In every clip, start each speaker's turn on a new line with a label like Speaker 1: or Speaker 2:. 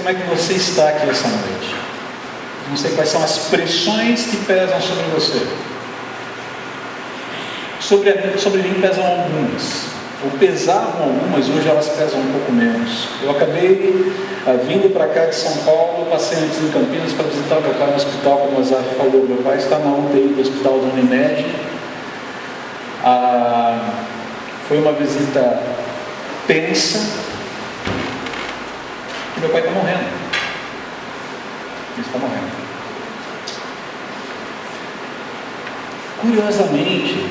Speaker 1: como é que você está aqui essa noite. Não sei quais são as pressões que pesam sobre você. Sobre mim pesam algumas, ou pesavam algumas, hoje elas pesam um pouco menos. Eu acabei vindo para cá de São Paulo, passei antes em Campinas para visitar o meu pai no hospital, como o Azar falou. Meu pai está na UTI do hospital da Unimed. Foi uma visita tensa, e meu pai está morrendo. Ele está morrendo. Curiosamente,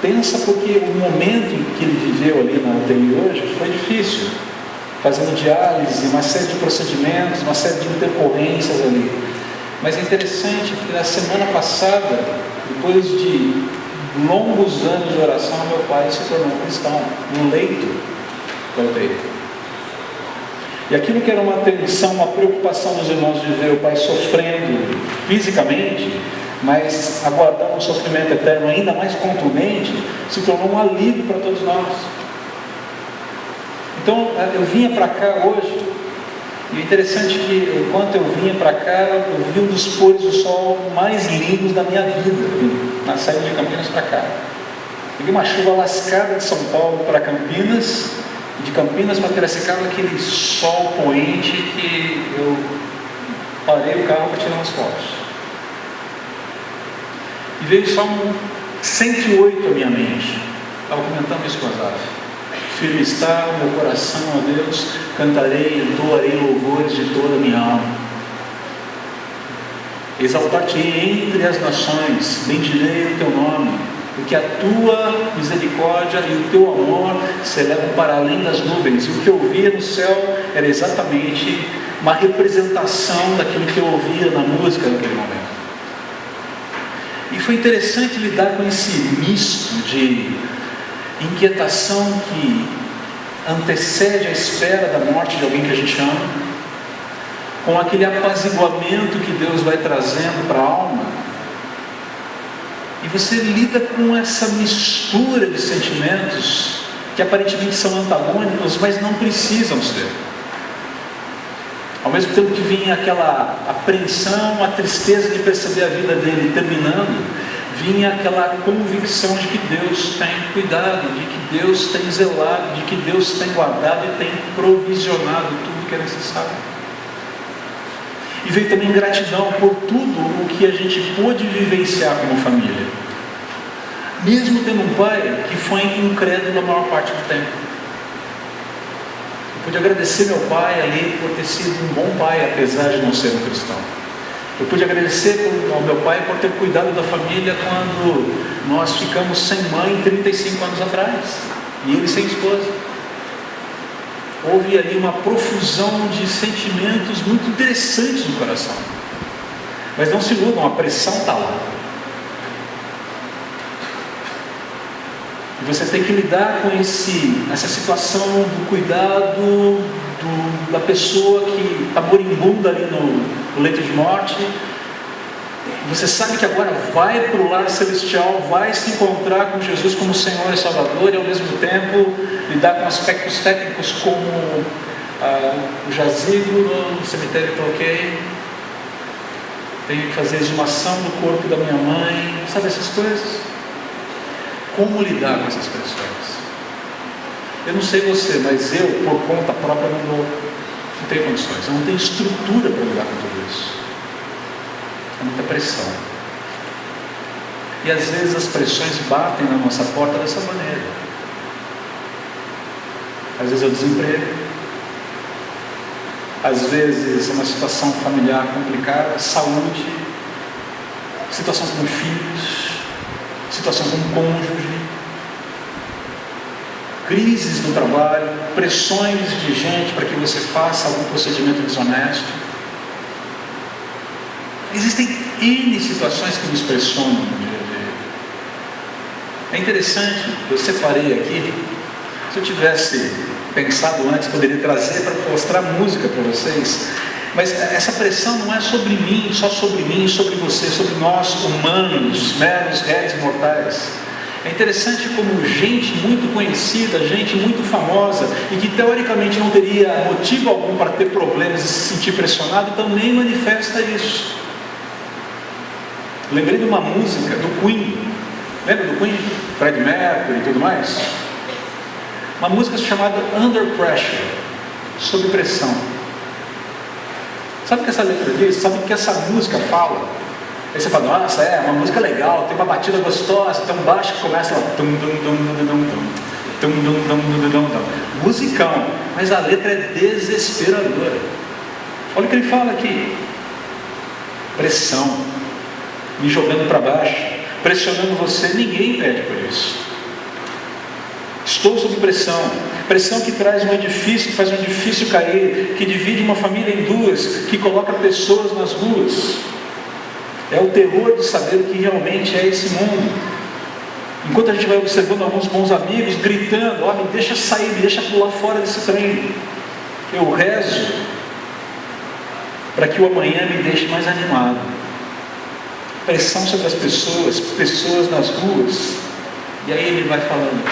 Speaker 1: pensa porque o momento em que ele viveu ali na UTI hoje foi difícil, fazendo diálise, uma série de procedimentos, uma série de intercorrências ali. Mas é interessante que na semana passada, depois de longos anos de oração, meu pai se tornou cristão, no leito da UTI. E aquilo que era uma tensão, uma preocupação dos irmãos de ver o pai sofrendo fisicamente, mas aguardando um sofrimento eterno ainda mais contundente, se tornou um alívio para todos nós. Então eu vinha para cá hoje, e é interessante que enquanto eu vinha para cá, eu vi um dos pôres do sol mais lindos da minha vida, na saída de Campinas para cá. Peguei uma chuva lascada de São Paulo para Campinas, e de Campinas para Piracicaba, aquele sol poente que eu parei o carro para tirar umas fotos. E veio o Salmo 108 à minha mente. Estava comentando isso com as aves. Firme está o meu coração, ó Deus, cantarei, entoarei louvores de toda a minha alma. Exaltar-te-ei entre as nações, bendirei o teu nome, porque a tua misericórdia e o teu amor se elevam para além das nuvens. E o que eu via no céu era exatamente uma representação daquilo que eu ouvia na música naquele momento. E foi interessante lidar com esse misto de inquietação que antecede a espera da morte de alguém que a gente ama, com aquele apaziguamento que Deus vai trazendo para a alma. E você lida com essa mistura de sentimentos que aparentemente são antagônicos, mas não precisam ser. Ao mesmo tempo que vinha aquela apreensão, a tristeza de perceber a vida dele terminando, vinha aquela convicção de que Deus tem cuidado, de que Deus tem zelado, de que Deus tem guardado e tem provisionado tudo que é necessário. E veio também gratidão por tudo o que a gente pôde vivenciar como família, mesmo tendo um pai que foi incrédulo a maior parte do tempo. Eu pude agradecer meu pai ali por ter sido um bom pai, apesar de não ser um cristão. Eu pude agradecer ao meu pai por ter cuidado da família quando nós ficamos sem mãe 35 anos atrás, e ele sem esposa. Houve ali uma profusão de sentimentos muito interessantes no coração. Mas não se iludam, a pressão está lá. E você tem que lidar com essa situação do cuidado da pessoa que está moribunda ali no leito de morte. Você sabe que agora vai para o lar celestial, vai se encontrar com Jesus como Senhor e Salvador, e ao mesmo tempo lidar com aspectos técnicos como o jazigo no cemitério Tolkien, tenho que fazer a exumação do corpo da minha mãe, sabe essas coisas? Como lidar com essas pressões? Eu não sei você, mas eu, por conta própria, não tenho condições, eu não tenho estrutura para lidar com tudo isso. É muita pressão. E às vezes as pressões batem na nossa porta dessa maneira. Às vezes é o desemprego, às vezes é uma situação familiar complicada, saúde, situação com filhos, situação com o cônjuge, crises no trabalho, pressões de gente para que você faça algum procedimento desonesto. Existem N situações que nos pressionam no dia a dia. É interessante, eu separei aqui, se eu tivesse pensado antes, poderia trazer para mostrar música para vocês, mas essa pressão não é sobre mim, sobre você, sobre nós humanos, meros réis mortais. É interessante como gente muito conhecida, gente muito famosa e que teoricamente não teria motivo algum para ter problemas e se sentir pressionado, também manifesta isso. Lembrei de uma música do Queen. Lembra do Queen? Fred Mercury e tudo mais? Uma música chamada Under Pressure, sob pressão. Sabe o que essa letra diz? Sabe o que essa música fala? Aí você fala, nossa, é uma música legal, tem uma batida gostosa, tem um baixo que começa lá, musicão, mas a letra é desesperadora. Olha o que ele fala aqui: pressão, me jogando para baixo, pressionando você. Ninguém pede por isso. Estou sob pressão, pressão que traz um edifício, que faz um edifício cair, que divide uma família em duas, que coloca pessoas nas ruas. É o terror de saber o que realmente é esse mundo. Enquanto a gente vai observando alguns bons amigos gritando, ó, me deixa sair, me deixa pular fora desse trem, eu rezo para que o amanhã me deixe mais animado. Pressão sobre as pessoas, pessoas nas ruas. E aí ele vai falando,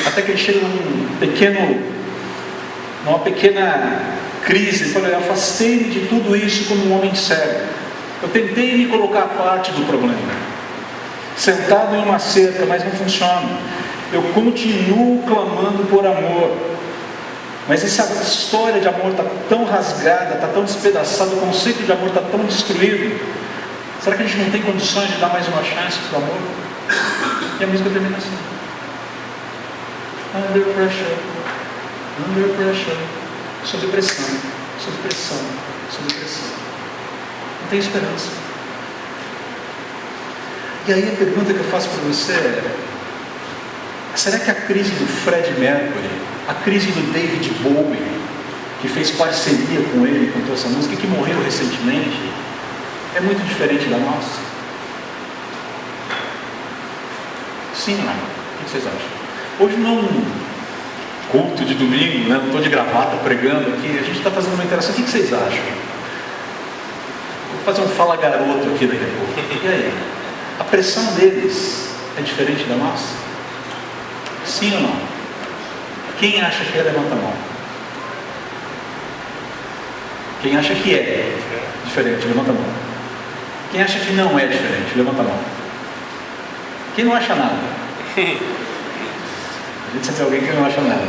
Speaker 1: até que ele chega numa pequena crise. Ele fala, eu afastei-me de tudo isso como um homem cego. Eu tentei me colocar parte do problema, sentado em uma cerca, mas não funciona. Eu continuo clamando por amor, mas essa história de amor está tão rasgada, está tão despedaçada, o conceito de amor está tão destruído. Será que a gente não tem condições de dar mais uma chance para o amor? E a música termina assim: under pressure, sob pressão, sob pressão, sob pressão. Não tem esperança. E aí a pergunta que eu faço para você é: será que a crise do Fred Mercury, a crise do David Bowie, que fez parceria com ele, cantou essa música, que morreu recentemente, é muito diferente da nossa? Sim ou não? O que vocês acham? Hoje não é um culto de domingo, né? Não estou de gravata pregando aqui, a gente está fazendo uma interação. O que vocês acham? Vou fazer um fala garoto aqui daqui a pouco. E aí? A pressão deles é diferente da nossa? Sim ou não? Quem acha que é, levanta a mão. Quem acha que é diferente, levanta a mão. Quem acha que não é diferente, levanta a mão. Quem não acha nada? A gente sempre tem alguém que não acha nada.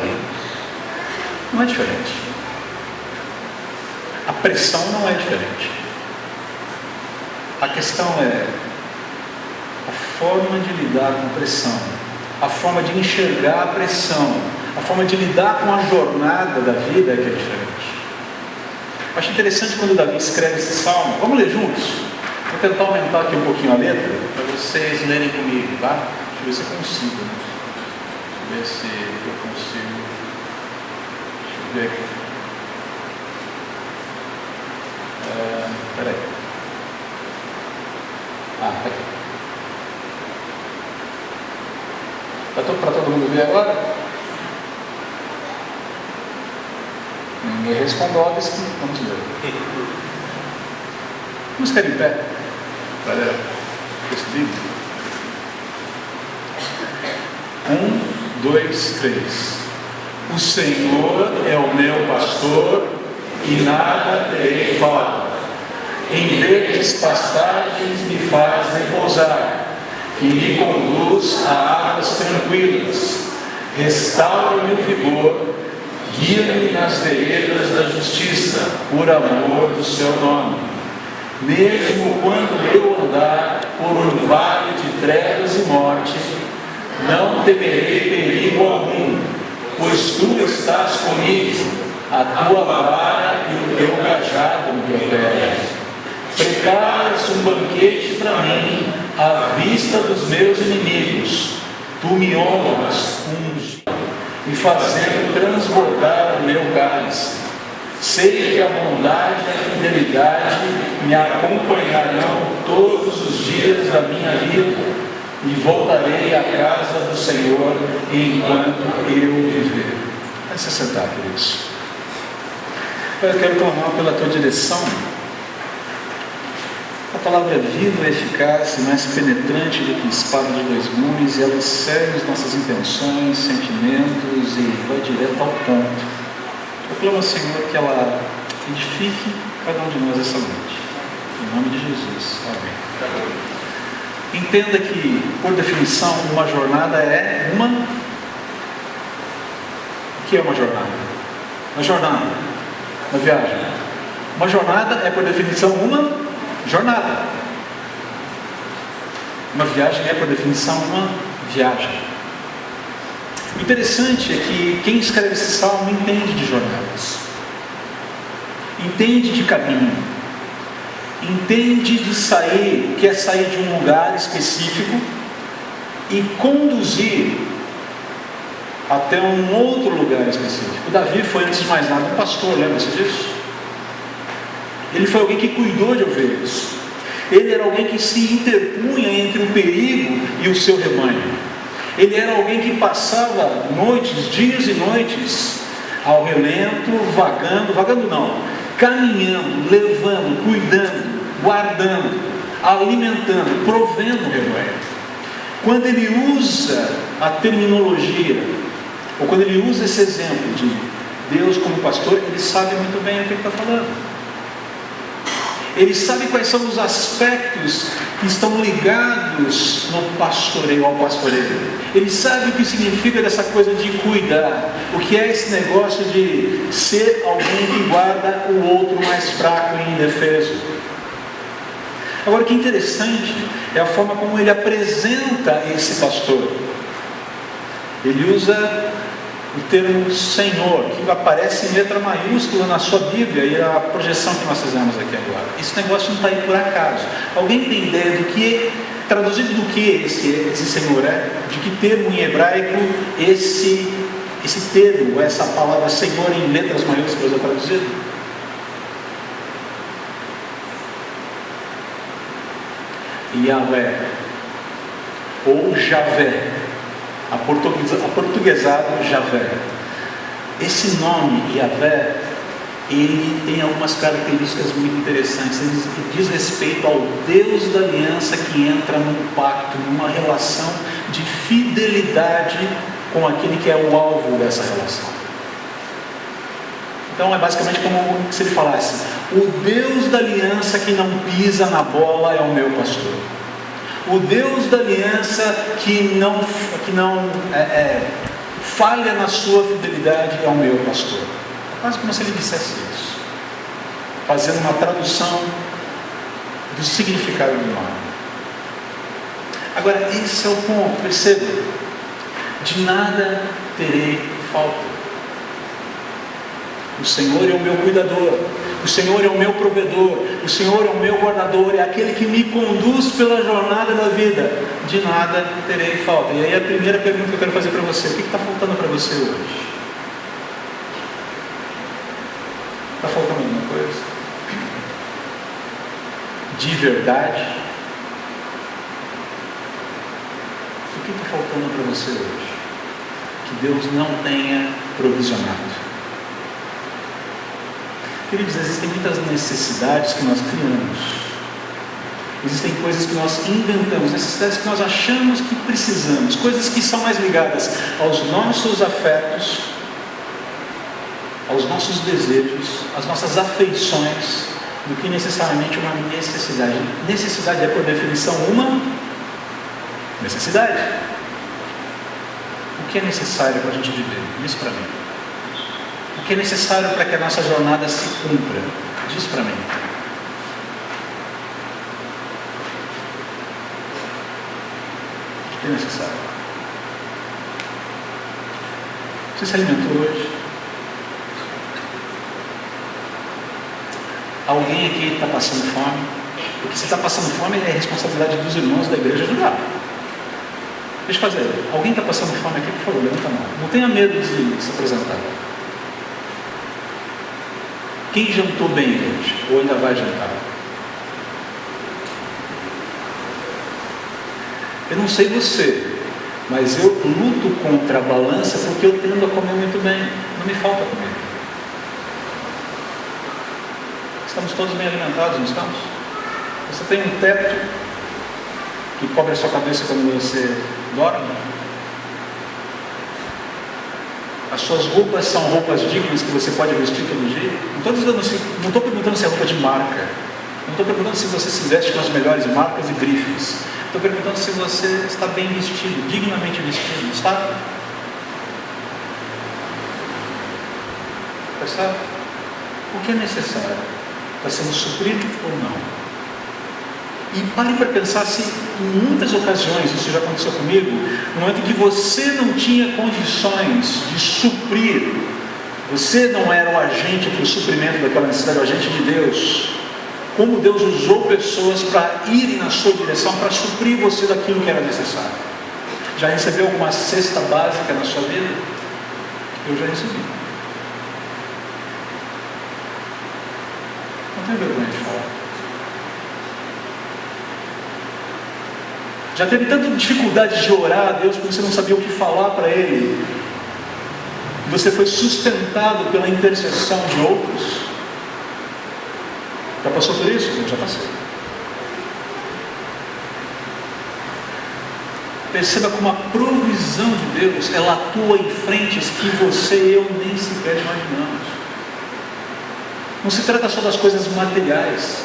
Speaker 1: Não é diferente. A pressão não é diferente. A questão é a forma de lidar com a pressão, a forma de enxergar a pressão, a forma de lidar com a jornada da vida é que é diferente. Eu acho interessante quando Davi escreve esse salmo. Vamos ler juntos? Vou tentar aumentar aqui um pouquinho a letra para vocês lerem comigo, tá? Deixa eu ver se eu consigo. Deixa eu ver se eu consigo. Deixa eu ver aqui. Peraí. Tá aqui. Para todo mundo ver agora? Ninguém respondeu, vamos ver. Vamos ficar em pé para ler esse livro. 1, 2, 3. O Senhor é o meu pastor e nada terei falta. Em verdes pastagens me faz repousar e me conduz a águas tranquilas. Restaura-me o vigor, guia-me nas veredas da justiça, por amor do seu nome. Mesmo quando eu andar por um vale de trevas e morte, não temerei perigo algum, pois tu estás comigo, a tua vara e o teu cajado me protegem. Preparas um banquete para mim, à vista dos meus inimigos. Tu me honras me fazendo transbordar o meu cálice. Sei que a bondade e a fidelidade me acompanharão todos os dias da minha vida, e voltarei à casa do Senhor enquanto eu viver. Vai se sentar, queridos. Eu quero clamar pela tua direção. A palavra é viva, eficaz e mais penetrante do que espada de dois gumes, e ela segue as nossas intenções, sentimentos e vai direto ao ponto. Eu clamo ao Senhor que ela edifique cada um de nós essa noite. Em nome de Jesus. Amém. Entenda que, por definição, uma jornada é uma... O que é uma jornada? Uma jornada, uma viagem. Uma jornada é, por definição, uma jornada. Uma viagem é, por definição, uma viagem. O interessante é que quem escreve esse salmo entende de jornadas, entende de caminho, entende de sair, quer sair de um lugar específico e conduzir até um outro lugar específico. Davi foi, antes de mais nada, um pastor, lembra-se disso? Ele foi alguém que cuidou de ovelhas. Ele era alguém que se interpunha entre o perigo e o seu rebanho. Ele era alguém que passava noites, dias e noites, ao relento, caminhando, levando, cuidando, guardando, alimentando, provendo o rebanho. Quando ele usa a terminologia, ou quando ele usa esse exemplo de Deus como pastor, ele sabe muito bem o que ele está falando. Ele sabe quais são os aspectos que estão ligados no pastoreio, ao pastoreio. Ele sabe o que significa dessa coisa de cuidar, o que é esse negócio de ser alguém que guarda o outro mais fraco e indefeso. Agora, o que é interessante é a forma como ele apresenta esse pastor. Ele usa o termo Senhor, que aparece em letra maiúscula na sua Bíblia, e a projeção que nós fizemos aqui agora. Esse negócio não está aí por acaso. Alguém tem ideia do que, traduzido do que esse Senhor é? De que termo em hebraico esse termo, essa palavra Senhor em letras maiúsculas é traduzido? Yahvé, ou Javé, aportuguesado Javé. Esse nome, Yahvé, ele tem algumas características muito interessantes. Ele diz respeito ao Deus da aliança que entra num pacto, numa relação de fidelidade com aquele que é o alvo dessa relação. Então é basicamente como se ele falasse: o Deus da aliança que não pisa na bola é o meu pastor. O Deus da aliança que não falha na sua fidelidade é o meu pastor. É quase como se ele dissesse isso, fazendo uma tradução do significado do nome. Agora, esse é o ponto, perceba: de nada terei falta. O Senhor é o meu cuidador, o Senhor é o meu provedor, o Senhor é o meu guardador, é aquele que me conduz pela jornada da vida. De nada terei falta. E aí a primeira pergunta que eu quero fazer para você: o que está faltando para você hoje? Está faltando alguma coisa? De verdade? O que está faltando para você hoje que Deus não tenha provisionado? Queridos, existem muitas necessidades que nós criamos, existem coisas que nós inventamos, necessidades que nós achamos que precisamos, coisas que são mais ligadas aos nossos afetos, aos nossos desejos, às nossas afeições, do que necessariamente uma necessidade. Necessidade é, por definição, uma necessidade. O que é necessário para a gente viver? Diz para mim. O que é necessário para que a nossa jornada se cumpra? Diz para mim. O que é necessário? Você se alimentou hoje? Alguém aqui está passando fome? Porque se está passando fome, é responsabilidade dos irmãos da igreja ajudar. Deixa eu fazer. Alguém está passando fome aqui? Por favor, levanta a mão. Não tenha medo de se apresentar. Quem jantou bem hoje? Ou ainda vai jantar? Eu não sei você, mas eu luto contra a balança porque eu tendo a comer muito bem. Não me falta comer. Estamos todos bem alimentados, não estamos? Você tem um teto que cobre a sua cabeça quando você dorme? As suas roupas são roupas dignas que você pode vestir todo dia? Não estou perguntando se é roupa de marca. Não estou perguntando se você se veste com as melhores marcas e grifes. Estou perguntando se você está bem vestido, dignamente vestido. Está? Percebe? O que é necessário? Está sendo suprido ou não? E pare para pensar se em muitas ocasiões, isso já aconteceu comigo, no momento que você não tinha condições de suprir, você não era o agente para o suprimento daquela necessidade, o agente de Deus, como Deus usou pessoas para irem na sua direção, para suprir você daquilo que era necessário. Já recebeu alguma cesta básica na sua vida? Eu já recebi. Não tenho vergonha de falar. Já teve tanta dificuldade de orar a Deus porque você não sabia o que falar para Ele. Você foi sustentado pela intercessão de outros. Já passou por isso? Eu já passei. Perceba como a provisão de Deus, ela atua em frentes que você e eu nem sequer imaginamos. Não se trata só das coisas materiais,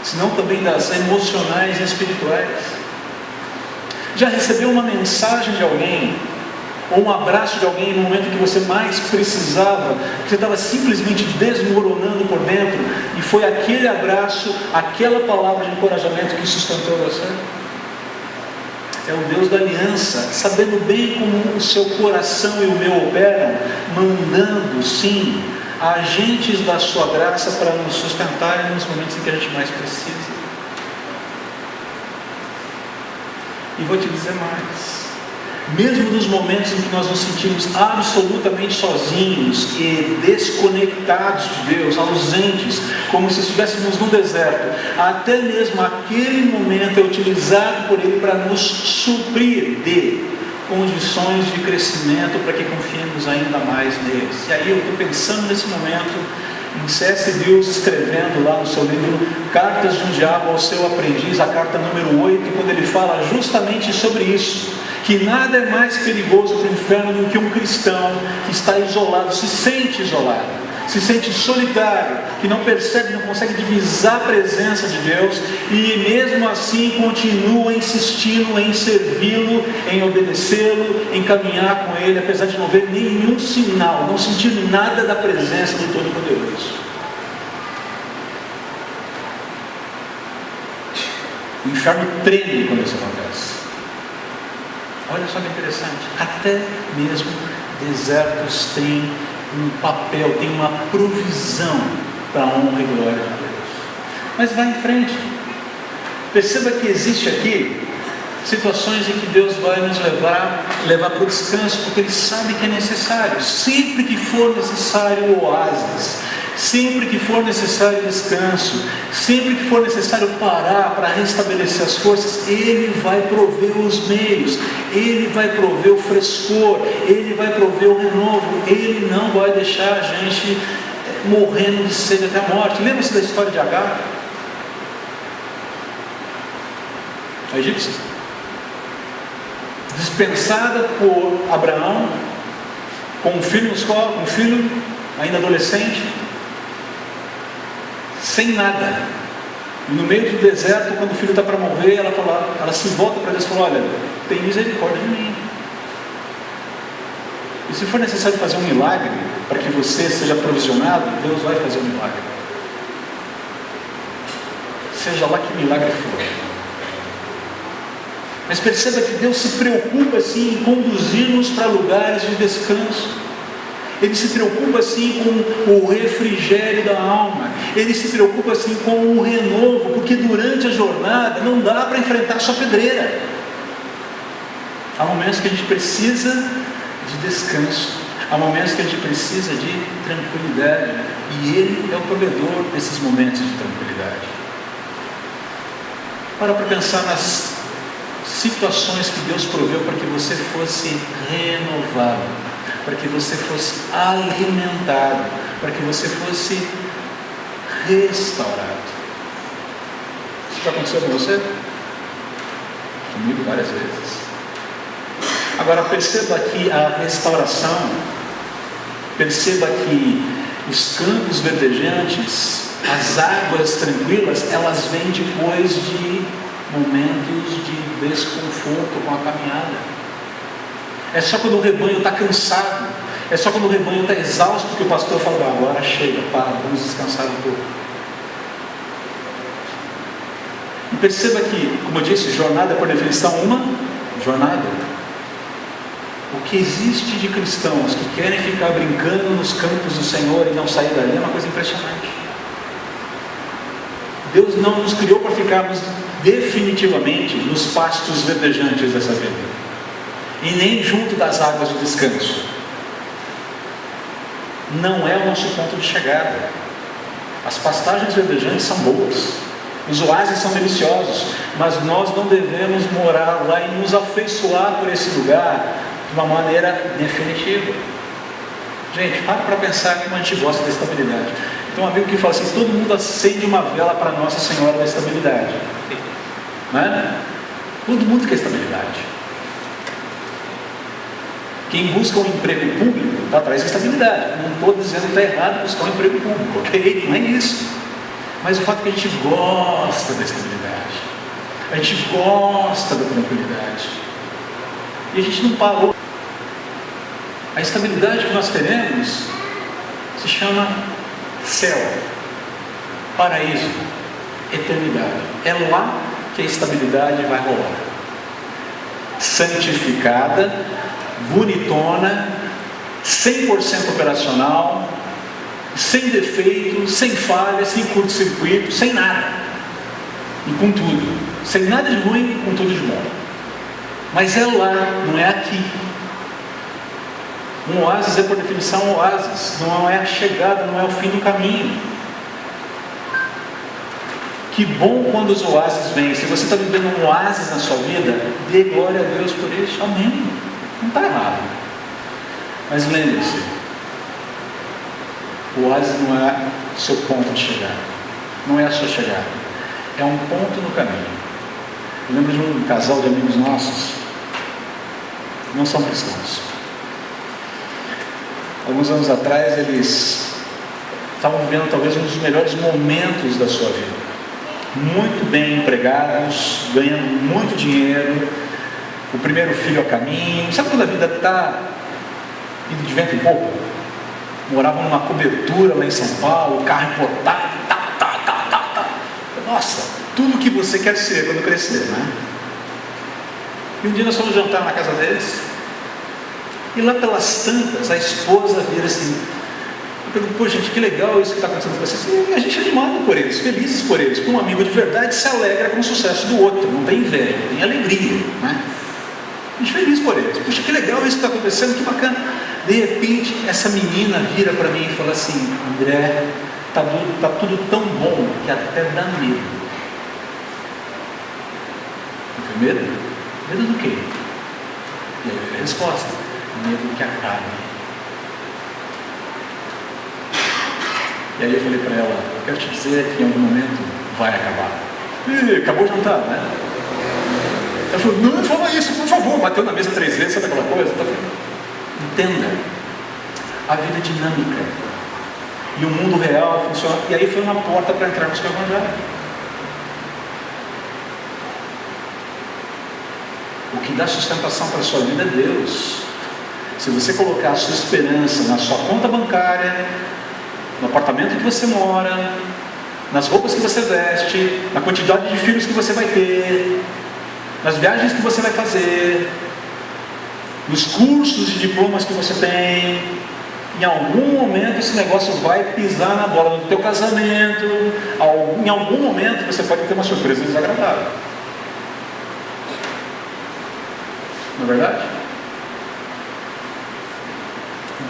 Speaker 1: senão também das emocionais e espirituais. Já recebeu uma mensagem de alguém, ou um abraço de alguém no momento que você mais precisava, que você estava simplesmente desmoronando por dentro, e foi aquele abraço, aquela palavra de encorajamento que sustentou você? É o Deus da aliança, sabendo bem como o seu coração e o meu operam, mandando sim agentes da sua graça para nos sustentarem nos momentos em que a gente mais precisa. E vou te dizer mais, mesmo nos momentos em que nós nos sentimos absolutamente sozinhos e desconectados de Deus, ausentes, como se estivéssemos num deserto, até mesmo aquele momento é utilizado por Ele para nos suprir de condições de crescimento para que confiemos ainda mais neles. E aí eu estou pensando nesse momento em C.S. Lewis escrevendo lá no seu livro Cartas de um Diabo ao Seu Aprendiz, a carta número 8, quando ele fala justamente sobre isso, que nada é mais perigoso para o inferno do que um cristão que está isolado, se sente isolado, se sente solitário, que não percebe, não consegue divisar a presença de Deus e mesmo assim continua insistindo em servi-lo, em obedecê-lo, em caminhar com Ele, apesar de não ver nenhum sinal, não sentir nada da presença do Todo-Poderoso. O inferno treme quando isso acontece. Olha só que interessante, até mesmo desertos têm um papel, tem uma provisão para a honra e glória de Deus. Mas vá em frente. Perceba que existe aqui situações em que Deus vai nos levar para o descanso, porque Ele sabe que é necessário. Sempre que for necessário oásis, sempre que for necessário descanso, sempre que for necessário parar para restabelecer as forças, Ele vai prover os meios, Ele vai prover o frescor, Ele vai prover o renovo, Ele não vai deixar a gente morrendo de sede até a morte. Lembra-se da história de Agar? A egípcia, dispensada por Abraão, com um filho nos colos, um filho ainda adolescente, sem nada, e no meio do deserto, quando o filho está para morrer, ela se volta para Deus e fala: olha, tem misericórdia de mim, e se for necessário fazer um milagre para que você seja provisionado, Deus vai fazer um milagre, seja lá que milagre for. Mas perceba que Deus se preocupa assim em conduzir-nos para lugares de descanso. Ele se preocupa assim com o refrigério da alma. Ele se preocupa assim com o renovo, porque durante a jornada não dá para enfrentar só pedreira. Há momentos que a gente precisa de descanso. Há momentos que a gente precisa de tranquilidade. E Ele é o provedor desses momentos de tranquilidade. Para pensar nas situações que Deus proveu para que você fosse renovado, para que você fosse alimentado, para que você fosse restaurado. Já aconteceu com você? Comigo várias vezes. Agora perceba que a restauração, perceba que os campos verdejantes, as águas tranquilas, elas vêm depois de momentos de desconforto com a caminhada. É só quando o rebanho está cansado, é só quando o rebanho está exausto que o pastor fala: agora chega, para, vamos descansar um pouco. E perceba que, como eu disse, jornada é por definição uma jornada. O que existe de cristãos que querem ficar brincando nos campos do Senhor e não sair dali é uma coisa impressionante. Deus não nos criou para ficarmos definitivamente nos pastos verdejantes dessa vida, e nem junto das águas de descanso. Não é o nosso ponto de chegada. As pastagens verdejantes são boas, os oásis são deliciosos, mas nós não devemos morar lá e nos afeiçoar por esse lugar de uma maneira definitiva. Gente, para pensar como a gente gosta da estabilidade. Tem um amigo que fala assim: todo mundo acende uma vela para Nossa Senhora da Estabilidade, não é? Todo mundo quer estabilidade. Quem busca um emprego público está atrás da estabilidade. Não estou dizendo que está errado buscar um emprego público, ok? Não é isso. Mas o fato é que a gente gosta da estabilidade, a gente gosta da tranquilidade, e a gente não parou. A estabilidade que nós teremos se chama céu, paraíso, eternidade. É lá que a estabilidade vai rolar. Santificada, bonitona, 100% operacional, sem defeito, sem falha, sem curto-circuito, sem nada, e com tudo, sem nada de ruim, com tudo de bom. Mas é lá, não é aqui. Um oásis é por definição um oásis, não é a chegada, não é o fim do caminho. Que bom quando os oásis vêm. Se você está vivendo um oásis na sua vida, dê glória a Deus por isso, amém. Não está errado. Mas lembre-se, o oásis não é o seu ponto de chegada, não é a sua chegada, é um ponto no caminho. Eu lembro de um casal de amigos nossos, não são cristãos. Alguns anos atrás eles estavam vivendo talvez um dos melhores momentos da sua vida, muito bem empregados, ganhando muito dinheiro, o primeiro filho a caminho. Sabe quando a vida está indo de vento em pouco? Moravam numa cobertura lá em São Paulo, carro importado, Nossa, tudo que você quer ser quando crescer, né? E um dia nós fomos jantar na casa deles, e lá pelas tantas, a esposa vira assim, eu pergunto: pô, gente, que legal isso que está acontecendo com vocês. E a gente é animado por eles, felizes por eles, porque um amigo de verdade se alegra com o sucesso do outro, não tem inveja, tem alegria, né? A gente é feliz por eles. Puxa, que legal isso que está acontecendo, que bacana. De repente, essa menina vira para mim e fala assim: André, tá tudo tão bom que até dá medo. Eu falei: medo? Medo do quê? E aí veio a resposta: medo que acabe. E aí eu falei para ela: eu quero te dizer que em algum momento vai acabar. E acabou de jantar, né? Ela falou: não fala isso, por favor. Bateu na mesa 3 vezes, sabe aquela coisa? Entenda, a vida é dinâmica, e o mundo real funciona. E aí foi uma porta para entrarmos no Evangelho. O que dá sustentação para a sua vida é Deus. Se você colocar a sua esperança na sua conta bancária, no apartamento que você mora, nas roupas que você veste, na quantidade de filhos que você vai ter, nas viagens que você vai fazer, nos cursos e diplomas que você tem, em algum momento esse negócio vai pisar na bola do teu casamento. Em algum momento você pode ter uma surpresa desagradável. Não é verdade?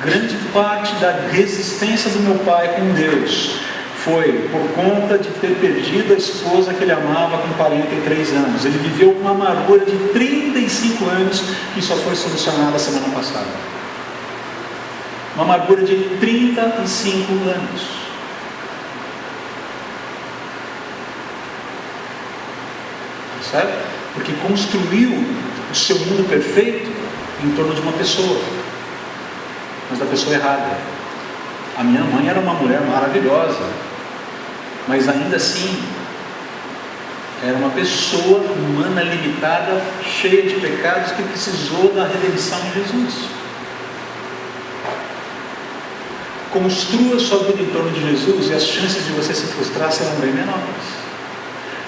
Speaker 1: Grande parte da resistência do meu pai com Deus foi por conta de ter perdido a esposa que ele amava com 43 anos. Ele viveu uma amargura de 35 anos que só foi solucionada semana passada. Uma amargura de 35 anos. certo? Porque construiu o seu mundo perfeito em torno de uma pessoa, mas da pessoa errada. A minha mãe era uma mulher maravilhosa, mas ainda assim era uma pessoa humana limitada, cheia de pecados, que precisou da redenção em Jesus. Construa sua vida em torno de Jesus e as chances de você se frustrar serão bem menores.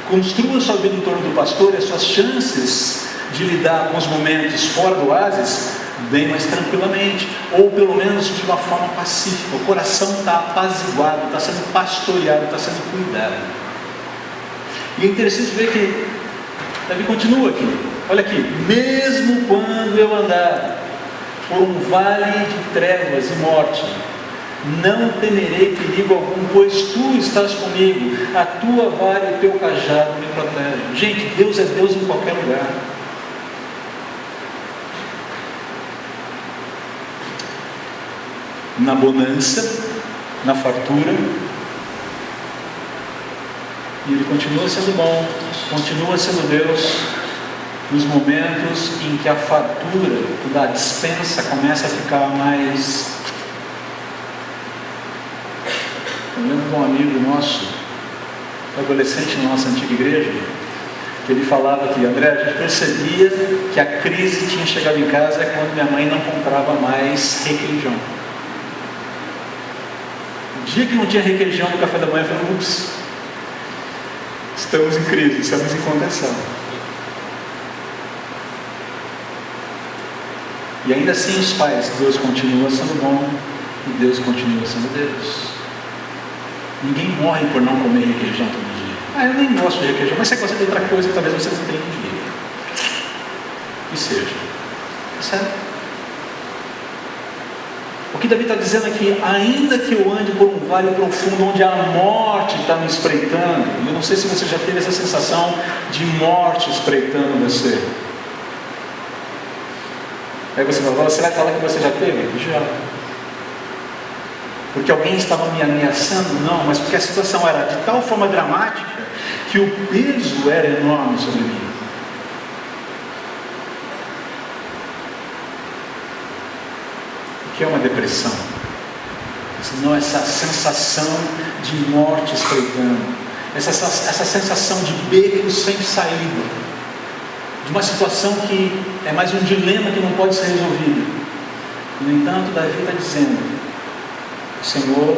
Speaker 1: Construa sua vida em torno do pastor e as suas chances de lidar com os momentos fora do oásis bem mais tranquilamente, ou pelo menos de uma forma pacífica. O coração está apaziguado, está sendo pastoreado, está sendo cuidado. E é interessante ver que Davi continua aqui. Olha aqui: mesmo quando eu andar por um vale de trevas e morte, não temerei perigo algum, pois tu estás comigo, a tua vara e o teu cajado me protegem. Gente, Deus é Deus em qualquer lugar. Na bonança, na fartura, e Ele continua sendo bom, continua sendo Deus, nos momentos em que a fartura da dispensa começa a ficar mais... Eu lembro de um amigo nosso, adolescente na nossa antiga igreja, que ele falava que, André, a gente percebia que a crise tinha chegado em casa quando minha mãe não comprava mais requeijão. O dia que não tinha requeijão no café da manhã, eu falei: ups, estamos em crise, estamos em contenção. E ainda assim os pais, Deus continua sendo bom e Deus continua sendo Deus. Ninguém morre por não comer requeijão todo dia. Ah, eu nem gosto de requeijão, mas você gosta de outra coisa que talvez você não tenha um dia. Que seja. Certo? O que Davi está dizendo aqui: ainda que eu ande por um vale profundo onde a morte está me espreitando, eu não sei se você já teve essa sensação de morte espreitando você. Aí você vai falar que você já teve? Já. Porque alguém estava me ameaçando? Não, mas porque a situação era de tal forma dramática que o peso era enorme sobre mim. O que é uma depressão? Senão essa sensação de morte espreitando, essa sensação de beco sem saída, de uma situação que é mais um dilema que não pode ser resolvido. No entanto, Davi está dizendo: o Senhor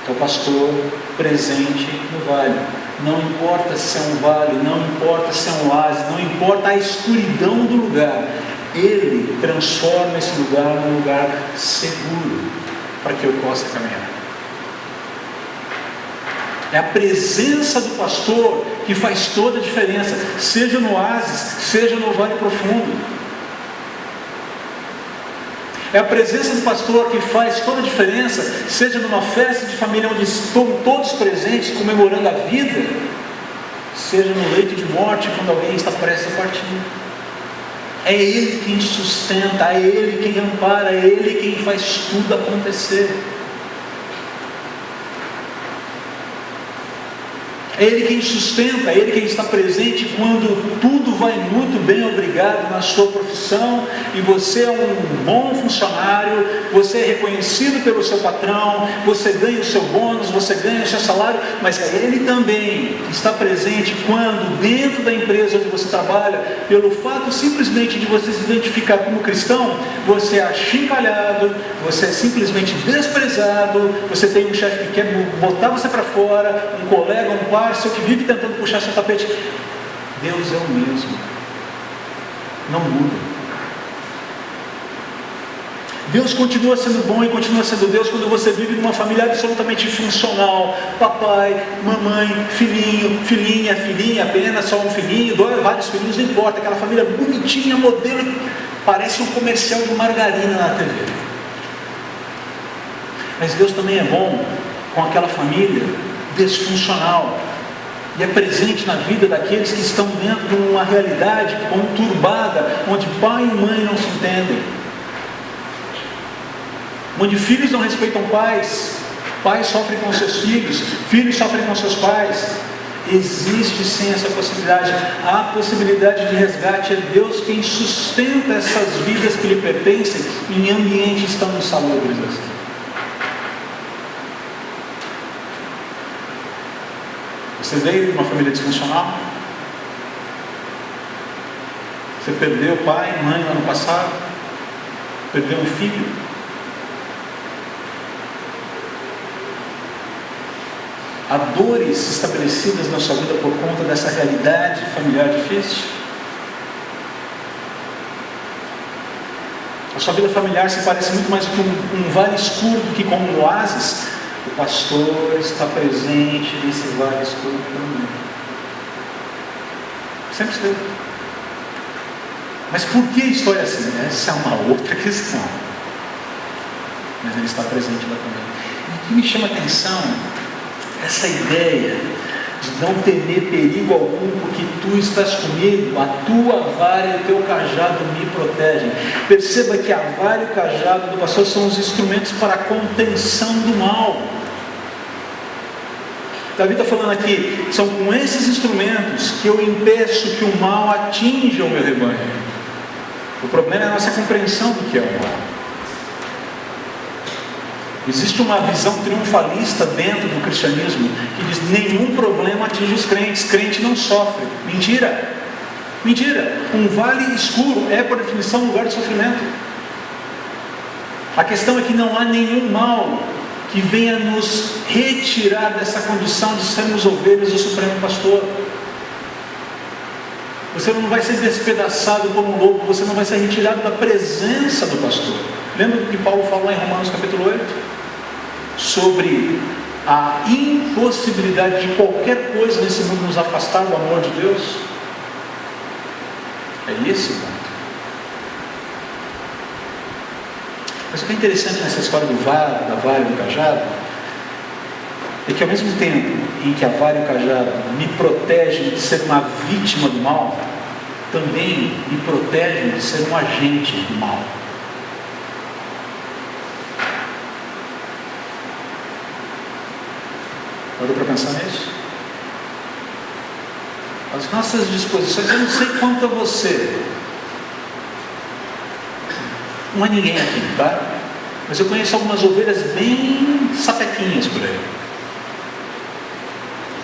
Speaker 1: é o pastor presente no vale. Não importa se é um vale, não importa se é um oásis, não importa a escuridão do lugar, Ele transforma esse lugar num lugar seguro para que eu possa caminhar. É a presença do pastor que faz toda a diferença, seja no oásis, seja no vale profundo. É a presença do pastor que faz toda a diferença, seja numa festa de família onde estão todos presentes comemorando a vida, seja no leito de morte quando alguém está prestes a partir. É Ele quem sustenta, é Ele quem ampara, é Ele quem faz tudo acontecer. É Ele quem sustenta, é Ele quem está presente quando tudo vai muito bem, obrigado, na sua profissão, e você é um bom funcionário, você é reconhecido pelo seu patrão, você ganha o seu bônus, você ganha o seu salário, mas é Ele também que está presente quando dentro da empresa onde você trabalha, pelo fato simplesmente de você se identificar como cristão, você é achincalhado, você é simplesmente desprezado, você tem um chefe que quer botar você para fora, um colega, um parceiro que vive tentando puxar seu tapete. Deus é o mesmo, não muda. Deus continua sendo bom e continua sendo Deus quando você vive numa família absolutamente funcional. Papai, mamãe, filhinho, filhinha, filhinha, apenas só um filhinho, vários filhinhos, não importa. Aquela família bonitinha, modelo, parece um comercial de margarina na TV. Mas Deus também é bom com aquela família desfuncional e é presente na vida daqueles que estão dentro de uma realidade conturbada, onde pai e mãe não se entendem, onde filhos não respeitam pais, pais sofrem com seus filhos, filhos sofrem com seus pais. Existe sim essa possibilidade. Há possibilidade de resgate. É Deus quem sustenta essas vidas que lhe pertencem em ambientes tão insalubres assim. Você veio de uma família disfuncional? Você perdeu pai e mãe no ano passado? Perdeu um filho? Há dores estabelecidas na sua vida por conta dessa realidade familiar difícil? A sua vida familiar se parece muito mais com um vale escuro do que com um oásis? O pastor está presente nesse vale escuro também. Sempre esteve. Mas por que a história é assim? Essa é uma outra questão. Mas ele está presente lá também. E o que me chama a atenção, essa ideia de não temer perigo algum, porque tu estás comigo, a tua vara e o teu cajado me protegem. Perceba que a vara e o cajado do pastor são os instrumentos para a contenção do mal. Davi está falando aqui, são com esses instrumentos que eu impeço que o mal atinja o meu rebanho. O problema é a nossa compreensão do que é o mal. Existe uma visão triunfalista dentro do cristianismo que diz: nenhum problema atinge os crentes, crente não sofre. Mentira! Mentira! Um vale escuro é, por definição, um lugar de sofrimento. A questão é que não há nenhum mal que venha nos retirar dessa condição de sermos ovelhas do Supremo Pastor. Você não vai ser despedaçado como um lobo, você não vai ser retirado da presença do pastor. Lembra do que Paulo falou em Romanos capítulo 8? Sobre a impossibilidade de qualquer coisa nesse mundo nos afastar do amor de Deus? É esse o ponto. Mas o que é interessante nessa história do vara, da vara e do cajado, é que ao mesmo tempo em que a vara e o cajado me protegem de ser uma vítima do mal, também me protegem de ser um agente do mal. Parou para pensar nisso? As nossas disposições, eu não sei quanto a você, não é ninguém aqui, tá? Mas eu conheço algumas ovelhas bem sapequinhas por aí.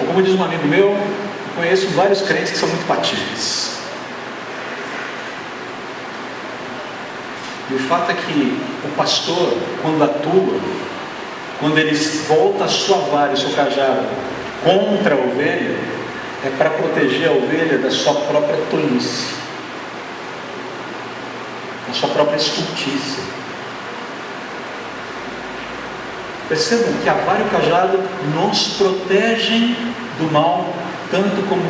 Speaker 1: Ou como diz um amigo meu, eu conheço vários crentes que são muito patifes. E o fato é que o pastor, quando atua, quando ele volta a sua vara e o seu cajado contra a ovelha, é para proteger a ovelha da sua própria tolice, da sua própria estultícia. Percebam que a vara e o cajado nos protegem do mal, tanto como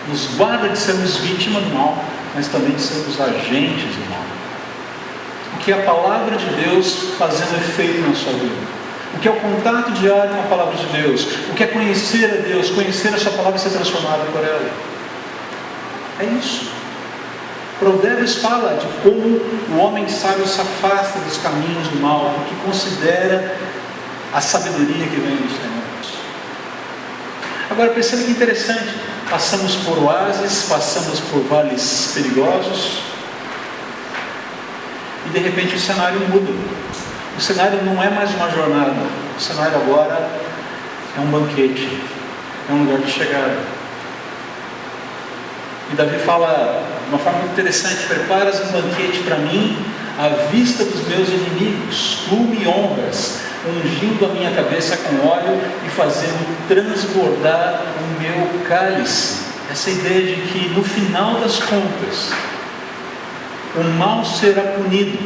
Speaker 1: nos guarda de sermos vítima do mal, mas também de sermos agentes do mal. O que é a palavra de Deus fazendo efeito na sua vida? O que é o contato diário com a palavra de Deus? O que é conhecer a Deus, conhecer a sua palavra e ser transformado por ela? É isso. Provérbios fala de como o homem sábio se afasta dos caminhos do mal, porque considera a sabedoria que vem do Senhor. Agora perceba que interessante, passamos por oásis, passamos por vales perigosos, e de repente o cenário muda. O cenário não é mais uma jornada, o cenário agora é um banquete, é um lugar de chegada. E Davi fala de uma forma muito interessante: preparas um banquete para mim à vista dos meus inimigos, tu me honras, ungindo a minha cabeça com óleo e fazendo transbordar o meu cálice. Essa ideia de que no final das contas o mal será punido,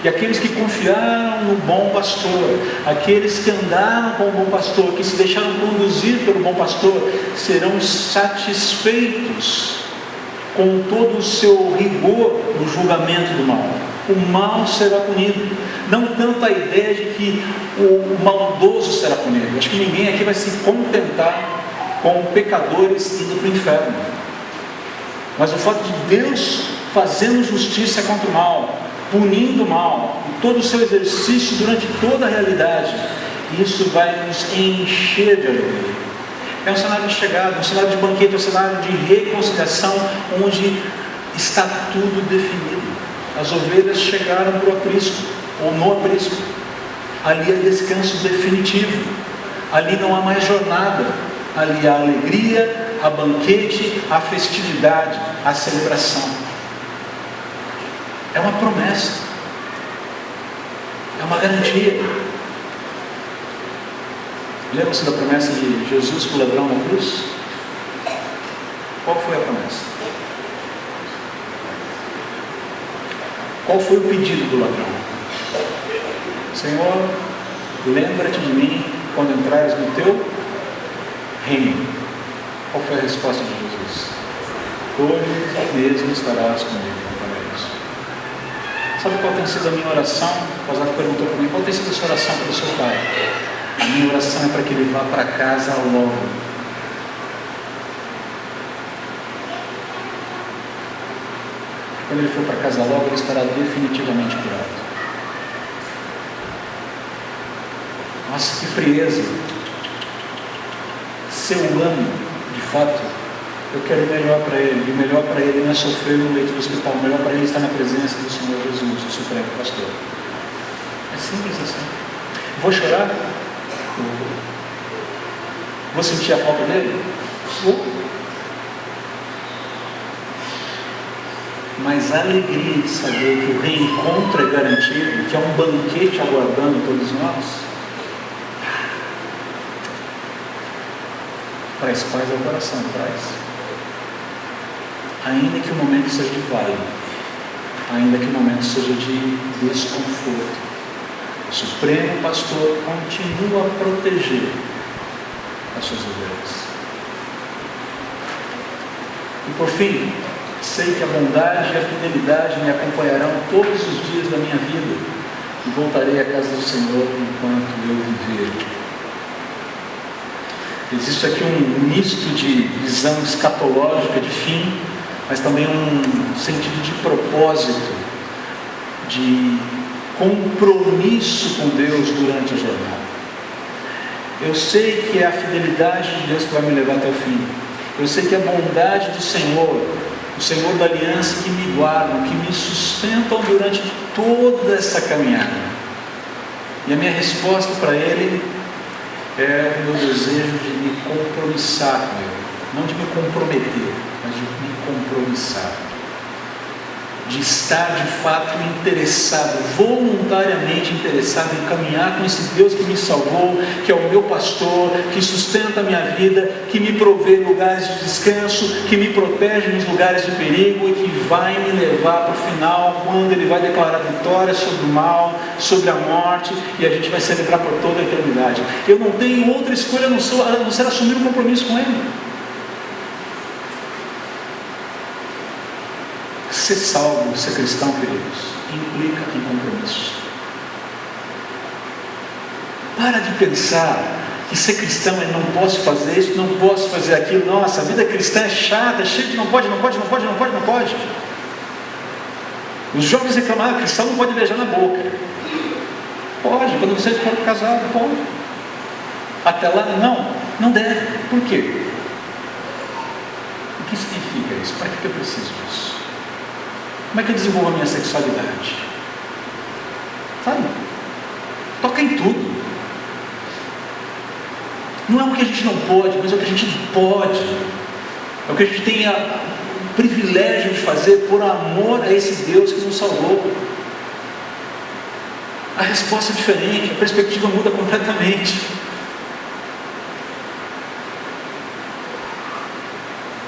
Speaker 1: e aqueles que confiaram no bom pastor, aqueles que andaram com o bom pastor, que se deixaram conduzir pelo bom pastor, serão satisfeitos com todo o seu rigor no julgamento do mal. O mal será punido. Não tanto a ideia de que o maldoso será punido. Acho que ninguém aqui vai se contentar com pecadores indo para o inferno. Mas o fato de Deus fazendo justiça contra o mal, punindo o mal, e todo o seu exercício durante toda a realidade, isso vai nos encher de alegria. É um cenário de chegada, um cenário de banquete, um cenário de reconciliação, onde está tudo definido. As ovelhas chegaram para o aprisco, ou no aprisco. Ali é descanso definitivo. Ali não há mais jornada. Ali há alegria, há banquete, há festividade, há celebração. É uma promessa. É uma garantia. Lembra-se da promessa de Jesus para o ladrão na cruz? Qual foi a promessa? Qual foi o pedido do ladrão? Senhor, lembra-te de mim quando entrares no teu reino. Qual foi a resposta de Jesus? Hoje mesmo estarás comigo no paraíso. Sabe qual tem sido a minha oração? O Oscar perguntou para mim, qual tem sido a sua oração pelo seu pai? A minha oração é para que ele vá para casa logo. Quando ele for para casa logo, ele estará definitivamente curado. Nossa, que frieza! Se eu amo, de fato, eu quero o melhor para ele. E o melhor para ele não é sofrer no leito do hospital. O melhor para ele é estar na presença do Senhor Jesus, o Supremo Pastor. É simples assim. Vou chorar? Vou sentir a falta dele? Mas a alegria de saber que o reencontro é garantido, que é um banquete aguardando todos nós, traz paz ao coração, traz. Ainda que o momento seja de vale, ainda que o momento seja de desconforto, o Supremo Pastor continua a proteger as suas ovelhas. E por fim, sei que a bondade e a fidelidade me acompanharão todos os dias da minha vida e voltarei à casa do Senhor enquanto eu viver. Existe aqui um misto de visão escatológica de fim, mas também um sentido de propósito, de compromisso com Deus durante a jornada. Eu sei que é a fidelidade de Deus que vai me levar até o fim. Eu sei que é a bondade do Senhor, o Senhor da aliança, que me guardam, que me sustentam durante toda essa caminhada. E a minha resposta para Ele é o meu desejo de me compromissar com Ele. Não de me comprometer, mas de me compromissar. De estar de fato interessado, voluntariamente interessado em caminhar com esse Deus que me salvou, que é o meu pastor, que sustenta a minha vida, que me provê lugares de descanso, que me protege nos lugares de perigo e que vai me levar para o final, quando Ele vai declarar vitória sobre o mal, sobre a morte, e a gente vai celebrar por toda a eternidade. Eu não tenho outra escolha a não ser assumir um compromisso com Ele. Ser salvo, ser cristão, queridos, implica em compromisso. Para de pensar que ser cristão é não posso fazer isso, não posso fazer aquilo. Nossa, a vida cristã é chata, é cheia de não pode. Os jovens reclamaram, cristão não pode beijar na boca. Pode, quando você for casado, pode. Até lá, não deve. Por quê? O que significa isso? Para que eu preciso disso? Como é que eu desenvolvo a minha sexualidade? Sabe? Toca em tudo. Não é o que a gente não pode, mas é o que a gente pode. É o que a gente tem o privilégio de fazer por amor a esse Deus que nos salvou. A resposta é diferente, a perspectiva muda completamente.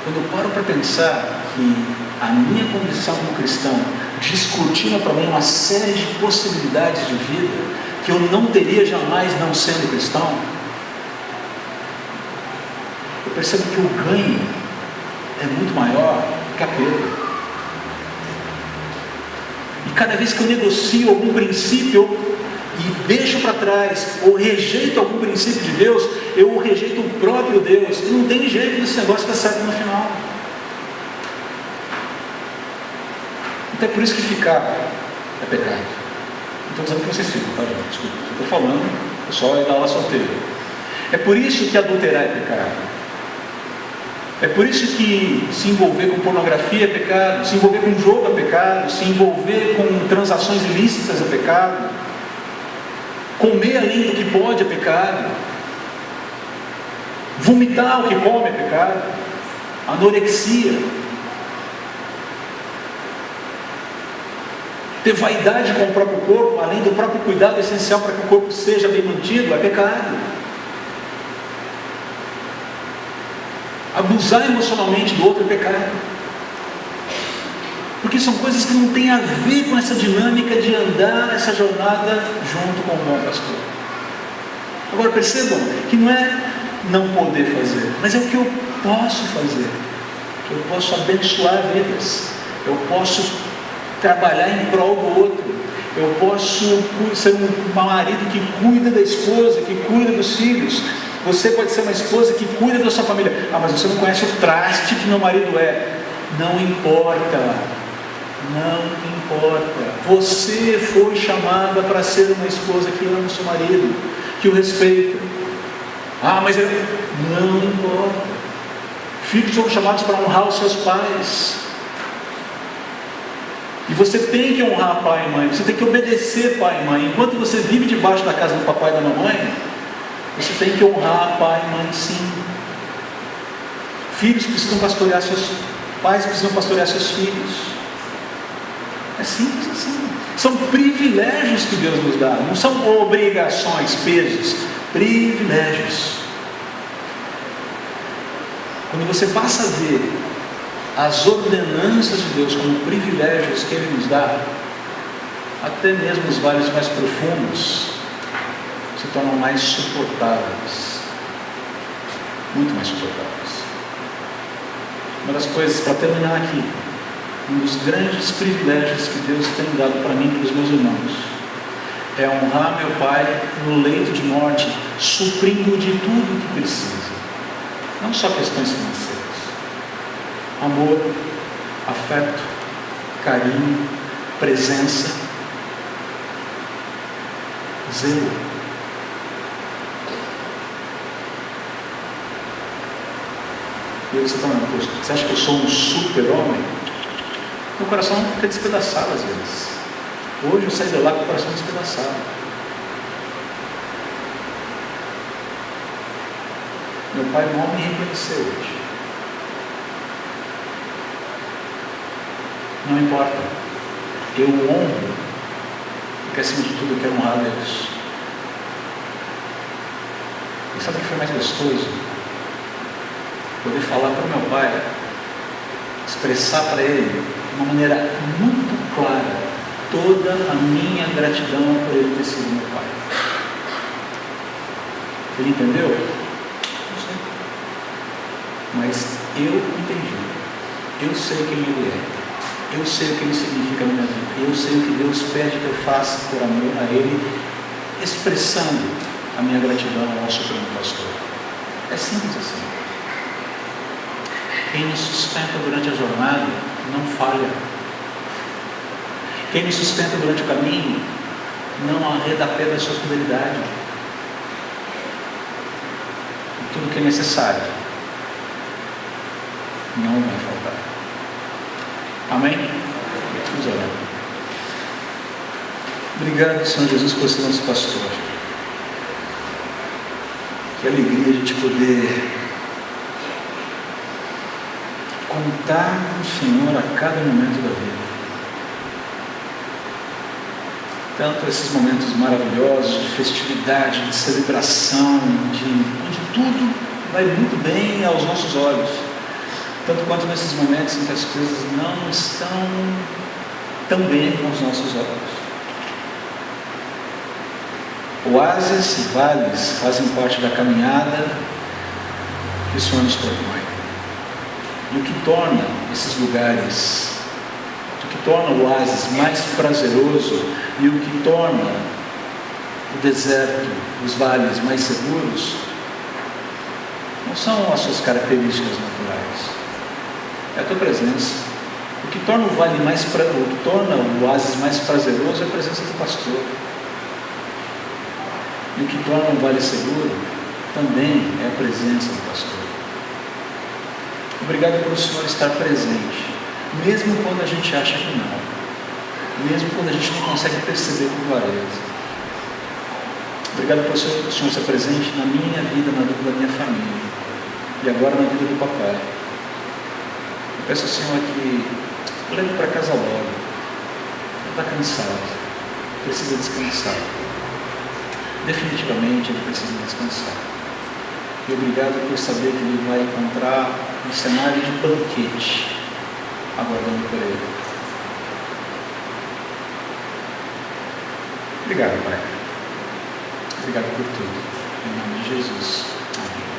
Speaker 1: Quando eu paro para pensar que a minha condição como cristão descortina para mim uma série de possibilidades de vida que eu não teria jamais não sendo cristão, eu percebo que o ganho é muito maior que a perda. E cada vez que eu negocio algum princípio e deixo para trás, ou rejeito algum princípio de Deus, eu rejeito o próprio Deus. E não tem jeito desse negócio dar certo no final. Então é por isso que ficar é pecado. Não estou dizendo que vocês ficam, tá, gente? Desculpa. Estou falando, o pessoal é da aula solteira. É por isso que adulterar é pecado. É por isso que se envolver com pornografia é pecado, se envolver com jogo é pecado, se envolver com transações ilícitas é pecado, comer além do que pode é pecado, vomitar o que come é pecado, anorexia, ter vaidade com o próprio corpo, além do próprio cuidado essencial para que o corpo seja bem mantido, é pecado. Abusar emocionalmente do outro é pecado, porque são coisas que não têm a ver com essa dinâmica de andar essa jornada junto com o bom pastor. Agora percebam que não é não poder fazer, mas é o que eu posso fazer. Eu posso abençoar vidas, eu posso trabalhar em prol do outro, eu posso ser um marido que cuida da esposa, que cuida dos filhos. Você pode ser uma esposa que cuida da sua família. Ah, mas você não conhece o traste que meu marido é. Não importa, não importa. Você foi chamada para ser uma esposa que ama o seu marido, que o respeita. Ah, mas não importa. Filhos são chamados para honrar os seus pais. E você tem que honrar pai e mãe, você tem que obedecer pai e mãe. Enquanto você vive debaixo da casa do papai e da mamãe, você tem que honrar pai e mãe, sim. Filhos precisam pastorear seus pais, precisam pastorear seus filhos. É simples assim. São privilégios que Deus nos dá, não são obrigações, pesos, privilégios. Quando você passa a ver as ordenanças de Deus como privilégios que Ele nos dá, até mesmo os vales mais profundos se tornam mais suportáveis, muito mais suportáveis. Uma das coisas, para terminar aqui, um dos grandes privilégios que Deus tem dado para mim e para os meus irmãos, é honrar meu pai no leito de morte, suprindo de tudo o que precisa, não só questões financeiras, amor, afeto, carinho, presença, zelo. E aí você está falando, poxa, você acha que eu sou um super-homem? Meu coração fica despedaçado às vezes. Hoje eu saí de lá com o coração despedaçado. Meu pai mal me reconheceu hoje. Não importa. Eu o honro, porque acima de tudo eu quero honrar a Deus. E sabe o que foi mais gostoso? Poder falar para o meu pai, expressar para ele de uma maneira muito clara toda a minha gratidão por ele ter sido meu pai. Ele entendeu? Não sei. Mas eu entendi. Eu sei quem ele é. Eu sei o que ele significa na minha vida. Eu sei o que Deus pede que eu faça por amor a ele, expressando a minha gratidão ao Supremo Pastor. É simples assim. Quem nos sustenta durante a jornada não falha. Quem nos sustenta durante o caminho não arreda a pé da sua fidelidade. E tudo que é necessário não vai faltar. Amém? Vamos orar. Obrigado, Senhor Jesus, por ser nosso pastor. Que alegria a gente poder contar com o Senhor a cada momento da vida. Tanto esses momentos maravilhosos de festividade, de celebração, onde tudo vai muito bem aos nossos olhos, tanto quanto nesses momentos em que as coisas não estão tão bem aos nossos olhos. Oásis e vales fazem parte da caminhada que o Senhor nos propõe. E o que torna esses lugares, o que torna o oásis mais prazeroso e o que torna o deserto, os vales mais seguros, não são as suas características naturais, é a tua presença. O que torna o vale o que torna o oásis mais prazeroso é a presença do pastor. E o que torna o vale seguro também é a presença do pastor. Obrigado pelo Senhor estar presente, mesmo quando a gente acha que não, mesmo quando a gente não consegue perceber com clareza. Obrigado pelo Senhor ser presente na minha vida, na vida da minha família, e agora na vida do papai. Eu peço ao Senhor que leve para casa logo. Ele está cansado, precisa descansar. Definitivamente ele precisa descansar. E obrigado por saber que ele vai encontrar um cenário de banquete aguardando por ele. Obrigado, Pai. Obrigado por tudo. Em nome de Jesus. Amém.